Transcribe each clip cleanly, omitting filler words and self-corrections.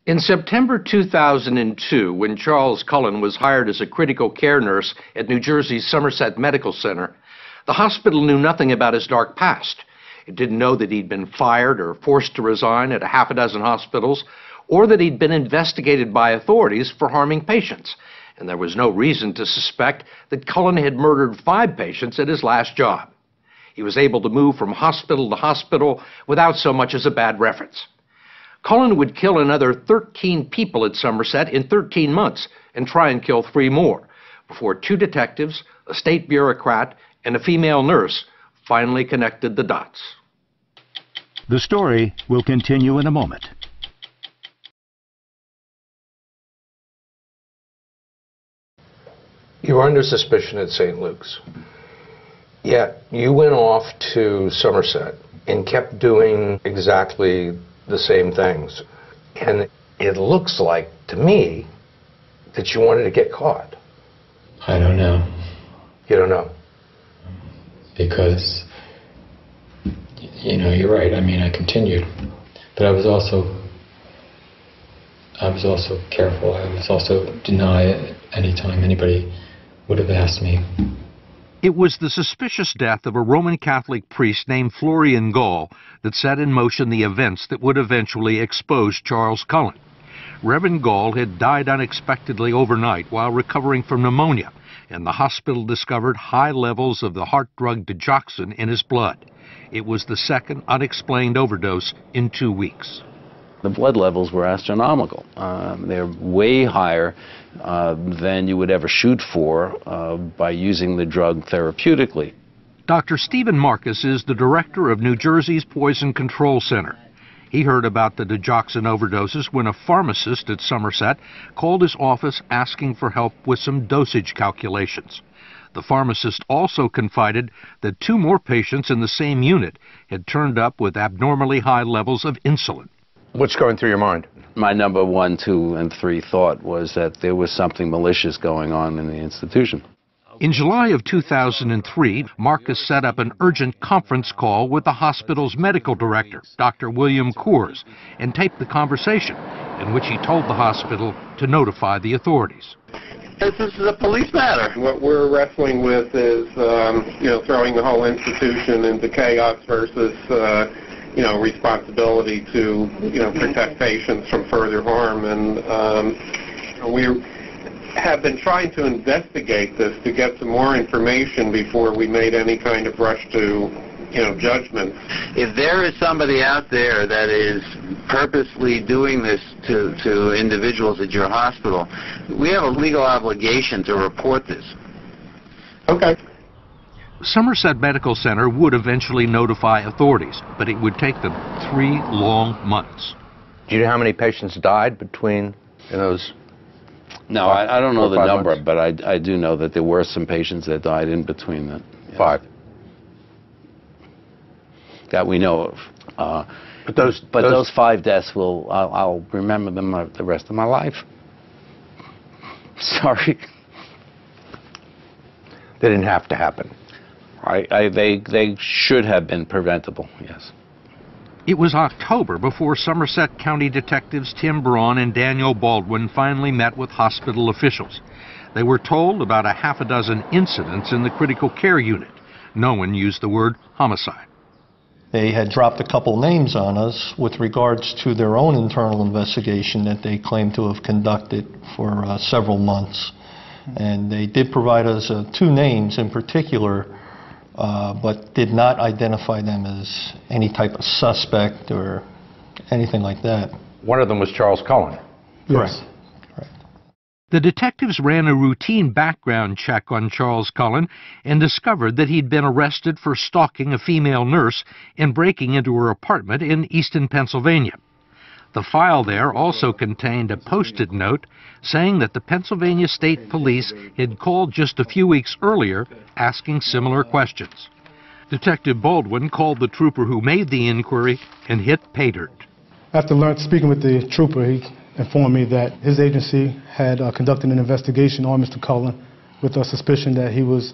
In September 2002, when Charles Cullen was hired as a critical care nurse at New Jersey's Somerset Medical Center, the hospital knew nothing about his dark past. It didn't know that he'd been fired or forced to resign at a half a dozen hospitals, or that he'd been investigated by authorities for harming patients. And there was no reason to suspect that Cullen had murdered 5 patients at his last job. He was able to move from hospital to hospital without so much as a bad reference. Cullen would kill another 13 people at Somerset in 13 months and try and kill 3 more before 2 detectives, a state bureaucrat, and a female nurse finally connected the dots. The story will continue in a moment. You were under suspicion at St. Luke's. Yet you went off to Somerset and kept doing exactly the same things. And it looks like, to me, that you wanted to get caught. I don't know. You don't know? Because, you know, you're right. I mean, I continued. But I was also careful. I was also deny any time anybody would have asked me. It was the suspicious death of a Roman Catholic priest named Florian Gall that set in motion the events that would eventually expose Charles Cullen. Reverend Gall had died unexpectedly overnight while recovering from pneumonia, and the hospital discovered high levels of the heart drug digoxin in his blood. It was the second unexplained overdose in 2 weeks. The blood levels were astronomical. They're way higher than you would ever shoot for by using the drug therapeutically. Dr. Stephen Marcus is the director of New Jersey's Poison Control Center. He heard about the digoxin overdoses when a pharmacist at Somerset called his office asking for help with some dosage calculations. The pharmacist also confided that 2 more patients in the same unit had turned up with abnormally high levels of insulin. What's going through your mind? My number 1, 2, and 3 thought was that there was something malicious going on in the institution. In July of 2003, Marcus set up an urgent conference call with the hospital's medical director, Dr. William Coors, and taped the conversation in which he told the hospital to notify the authorities. This is a police matter. What we're wrestling with is, throwing the whole institution into chaos versus, responsibility to, protect patients from further harm. And we have been trying to investigate this to get some more information before we made any kind of rush to, judgment. If there is somebody out there that is purposely doing this to individuals at your hospital, we have a legal obligation to report this. Okay. Somerset Medical Center would eventually notify authorities, but it would take them 3 long months. Do you know how many patients died between those? No, I don't know the number, months? but I do know that there were some patients that died in between that. Yeah. 5. That we know of. But those 5 deaths I'll remember them the rest of my life. Sorry. They didn't have to happen. They should have been preventable, yes. It was October before Somerset County detectives Tim Braun and Daniel Baldwin finally met with hospital officials. They were told about a half a dozen incidents in the critical care unit. No one used the word homicide. They had dropped a couple names on us with regards to their own internal investigation that they claimed to have conducted for several months. And they did provide us 2 names in particular, but did not identify them as any type of suspect or anything like that. One of them was Charles Cullen. Yes. The detectives ran a routine background check on Charles Cullen and discovered that he'd been arrested for stalking a female nurse and breaking into her apartment in Easton, Pennsylvania. The file there also contained a post-it note saying that the Pennsylvania State Police had called just a few weeks earlier asking similar questions. Detective Baldwin called the trooper who made the inquiry and hit pay dirt. After speaking with the trooper, he informed me that his agency had conducted an investigation on Mr. Cullen with a suspicion that he was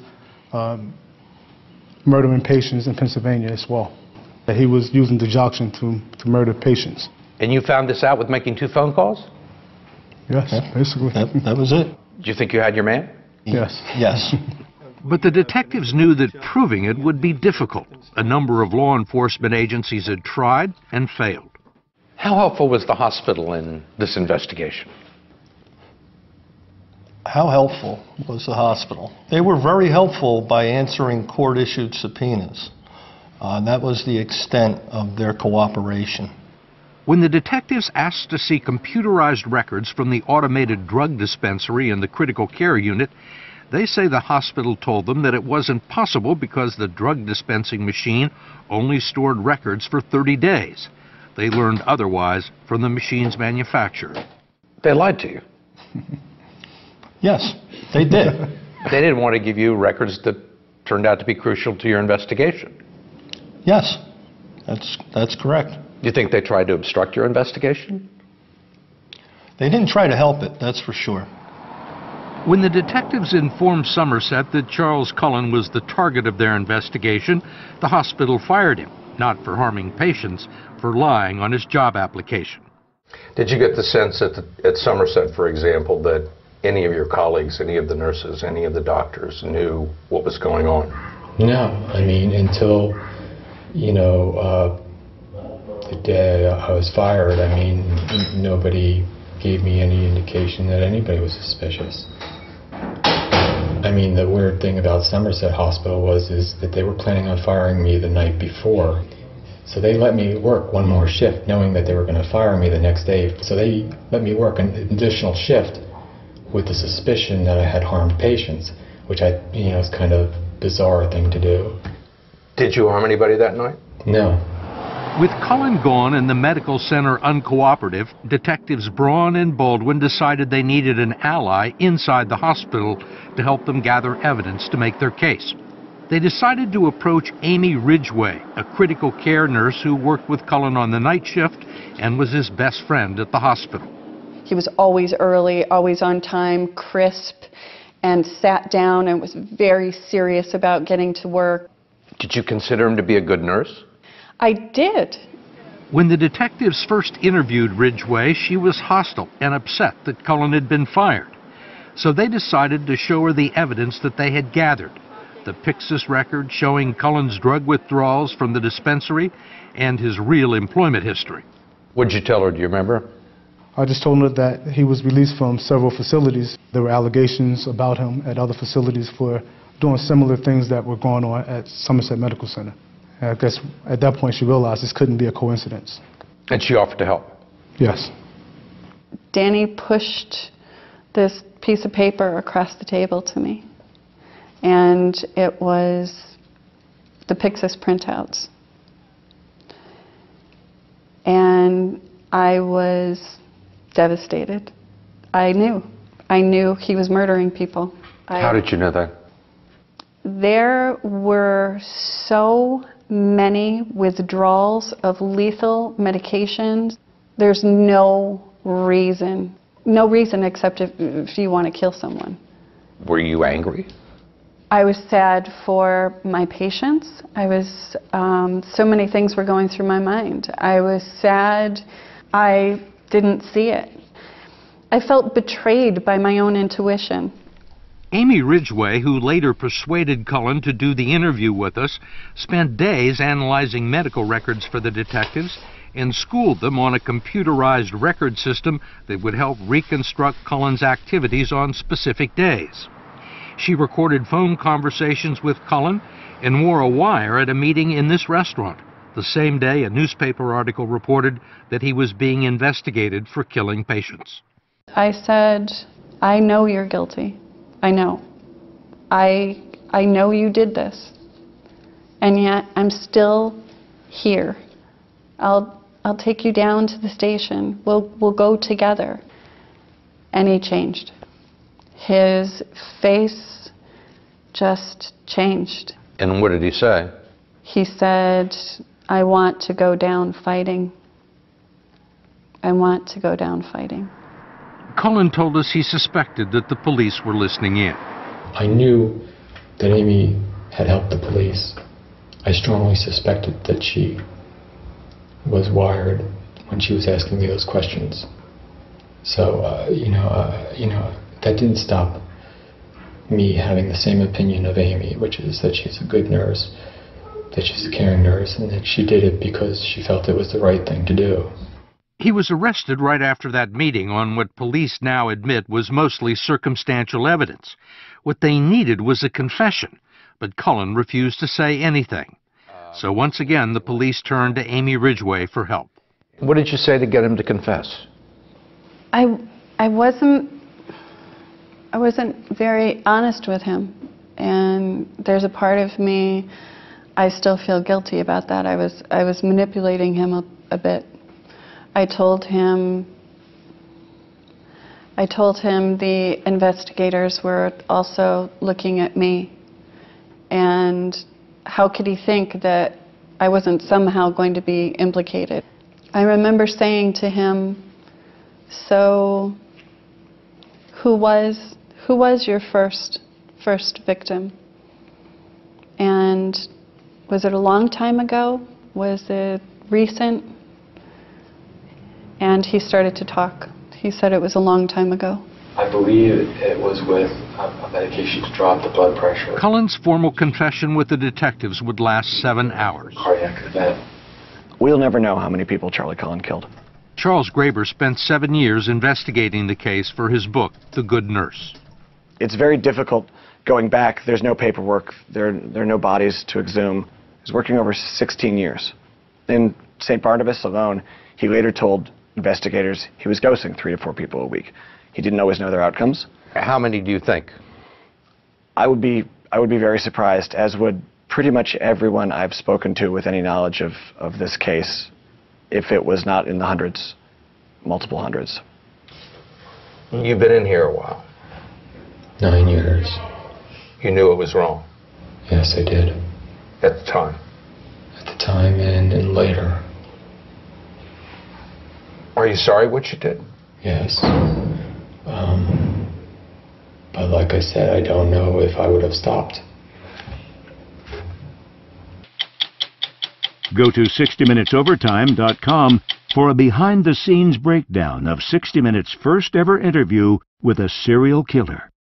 murdering patients in Pennsylvania as well, that he was using digoxin to murder patients. And you found this out with making 2 phone calls? Yes, basically. That was it. Do you think you had your man? Yes. Yes. But the detectives knew that proving it would be difficult. A number of law enforcement agencies had tried and failed. How helpful was the hospital in this investigation? How helpful was the hospital? They were very helpful by answering court-issued subpoenas. That was the extent of their cooperation. When the detectives asked to see computerized records from the automated drug dispensary and the critical care unit, they say the hospital told them that it wasn't possible because the drug dispensing machine only stored records for 30 days. They learned otherwise from the machine's manufacturer. They lied to you. Yes, they did. They didn't want to give you records that turned out to be crucial to your investigation. Yes, that's correct. Do you think they tried to obstruct your investigation? They didn't try to help it, that's for sure. When the detectives informed Somerset that Charles Cullen was the target of their investigation, the hospital fired him, not for harming patients, for lying on his job application. Did you get the sense at Somerset, for example, that any of your colleagues, any of the nurses, any of the doctors knew what was going on? No, I mean, until, the day I was fired, I mean, nobody gave me any indication that anybody was suspicious. I mean, the weird thing about Somerset Hospital is that they were planning on firing me the night before. So they let me work one more shift, knowing that they were going to fire me the next day. So they let me work an additional shift with the suspicion that I had harmed patients, which is kind of a bizarre thing to do. Did you harm anybody that night? No. With Cullen gone and the medical center uncooperative, detectives Braun and Baldwin decided they needed an ally inside the hospital to help them gather evidence to make their case. They decided to approach Amy Ridgway, a critical care nurse who worked with Cullen on the night shift and was his best friend at the hospital. He was always early, always on time, crisp, and sat down and was very serious about getting to work. Did you consider him to be a good nurse? I did. When the detectives first interviewed Ridgway, she was hostile and upset that Cullen had been fired. So they decided to show her the evidence that they had gathered, the Pyxis record showing Cullen's drug withdrawals from the dispensary and his real employment history. What'd you tell her? Do you remember? I just told her that he was released from several facilities. There were allegations about him at other facilities for doing similar things that were going on at Somerset Medical Center. And I guess at that point she realized this couldn't be a coincidence. And she offered to help? Yes. Danny pushed this piece of paper across the table to me. And it was the Pyxis printouts. And I was devastated. I knew he was murdering people. How did you know that? There were so many withdrawals of lethal medications. There's no reason except if you want to kill someone. Were you angry? I was sad for my patients. So many things were going through my mind. I was sad. I didn't see it. I felt betrayed by my own intuition. Amy Ridgway, who later persuaded Cullen to do the interview with us, spent days analyzing medical records for the detectives and schooled them on a computerized record system that would help reconstruct Cullen's activities on specific days. She recorded phone conversations with Cullen and wore a wire at a meeting in this restaurant. The same day, a newspaper article reported that he was being investigated for killing patients. I said, I know you're guilty. I know. I know you did this. And yet I'm still here. I'll take you down to the station. We'll go together. And he changed. His face just changed. And what did he say? He said, I want to go down fighting. I want to go down fighting. Cullen told us he suspected that the police were listening in. I knew that Amy had helped the police. I strongly suspected that she was wired when she was asking me those questions. So, that didn't stop me having the same opinion of Amy, which is that she's a good nurse, that she's a caring nurse, and that she did it because she felt it was the right thing to do. He was arrested right after that meeting on what police now admit was mostly circumstantial evidence. What they needed was a confession, but Cullen refused to say anything. So once again, the police turned to Amy Ridgway for help. What did you say to get him to confess? I wasn't very honest with him, and there's a part of me I still feel guilty about that. I was manipulating him a bit. I told him the investigators were also looking at me, and how could he think that I wasn't somehow going to be implicated? I remember saying to him, "So, who was your first victim? And was it a long time ago? Was it recent?" And he started to talk. He said it was a long time ago. I believe it was with a medication to drop the blood pressure. Cullen's formal confession with the detectives would last 7 hours. Cardiac event. We'll never know how many people Charlie Cullen killed. Charles Graber spent 7 years investigating the case for his book, The Good Nurse. It's very difficult going back. There's no paperwork. There are no bodies to exhume. He was working over 16 years. In St. Barnabas alone, he later told investigators he was ghosting 3 to 4 people a week. He didn't always know their outcomes. How many do you think? I would be very surprised, as would pretty much everyone I've spoken to with any knowledge of this case, if it was not in the hundreds, multiple hundreds. You've been in here a while. 9 years. You knew it was wrong. Yes, I did. At the time. At the time and later. Are you sorry what you did? Yes. But like I said, I don't know if I would have stopped. Go to 60minutesovertime.com for a behind-the-scenes breakdown of 60 Minutes' first ever interview with a serial killer.